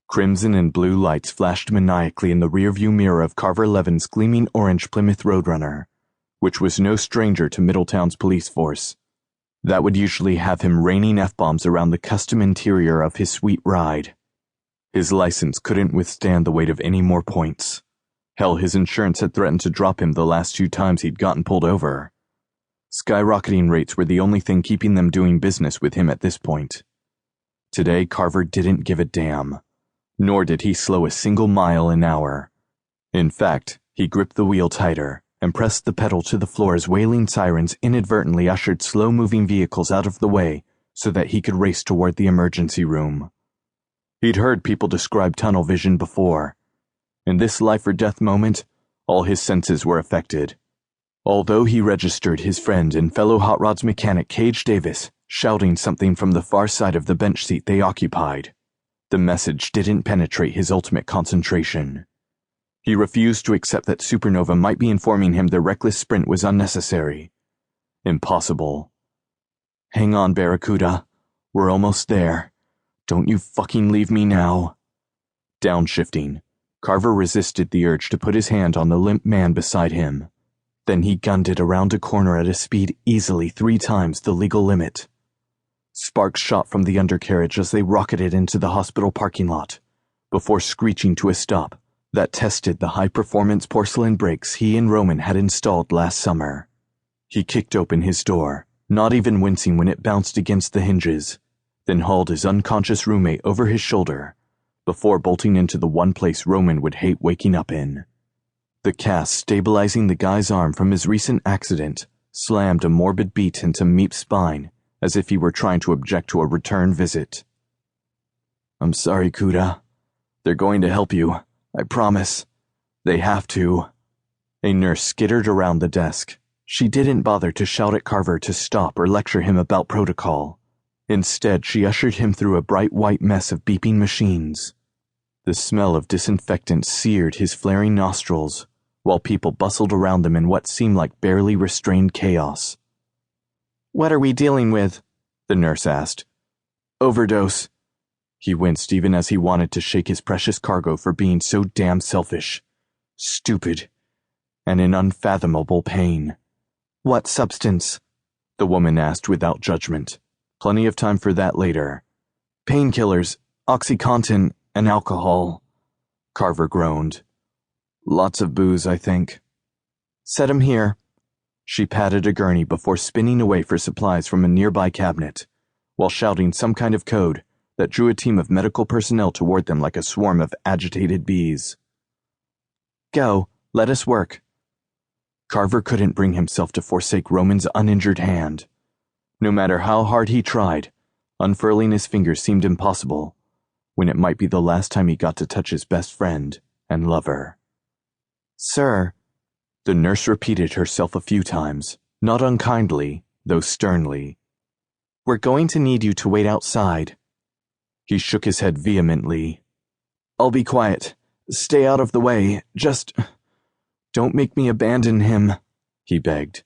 Crimson and blue lights flashed maniacally in the rearview mirror of Carver 11's gleaming orange Plymouth Roadrunner, which was no stranger to Middletown's police force. That would usually have him raining F-bombs around the custom interior of his sweet ride. His license couldn't withstand the weight of any more points. Hell, his insurance had threatened to drop him the last 2 times he'd gotten pulled over. Skyrocketing rates were the only thing keeping them doing business with him at this point. Today, Carver didn't give a damn. Nor did he slow a single mile an hour. In fact, he gripped the wheel tighter and pressed the pedal to the floor as wailing sirens inadvertently ushered slow-moving vehicles out of the way so that he could race toward the emergency room. He'd heard people describe tunnel vision before. In this life-or-death moment, all his senses were affected. Although he registered his friend and fellow Hot Rods mechanic Cage Davis shouting something from the far side of the bench seat they occupied, the message didn't penetrate his ultimate concentration. He refused to accept that Supernova might be informing him their reckless sprint was unnecessary. Impossible. Hang on, Barracuda. We're almost there. Don't you fucking leave me now. Downshifting, Carver resisted the urge to put his hand on the limp man beside him. Then he gunned it around a corner at a speed easily 3 times the legal limit. Sparks shot from the undercarriage as they rocketed into the hospital parking lot, before screeching to a stop that tested the high-performance porcelain brakes he and Roman had installed last summer. He kicked open his door, not even wincing when it bounced against the hinges, then hauled his unconscious roommate over his shoulder, before bolting into the one place Roman would hate waking up in. The cast stabilizing the guy's arm from his recent accident slammed a morbid beat into Meep's spine, as if he were trying to object to a return visit. I'm sorry, Cuda. They're going to help you, I promise. They have to. A nurse skittered around the desk. She didn't bother to shout at Carver to stop or lecture him about protocol. Instead, she ushered him through a bright white mess of beeping machines. The smell of disinfectant seared his flaring nostrils, while people bustled around them in what seemed like barely restrained chaos. What are we dealing with? The nurse asked. Overdose. He winced even as he wanted to shake his precious cargo for being so damn selfish, stupid, and in unfathomable pain. What substance? The woman asked without judgment. Plenty of time for that later. Painkillers, OxyContin, and alcohol. Carver groaned. Lots of booze, I think. Set 'em here. She patted a gurney before spinning away for supplies from a nearby cabinet, while shouting some kind of code that drew a team of medical personnel toward them like a swarm of agitated bees. Go, let us work. Carver couldn't bring himself to forsake Roman's uninjured hand. No matter how hard he tried, unfurling his fingers seemed impossible, when it might be the last time he got to touch his best friend and lover. Sir, the nurse repeated herself a few times, not unkindly, though sternly. We're going to need you to wait outside. He shook his head vehemently. I'll be quiet. Stay out of the way. Just don't make me abandon him, he begged.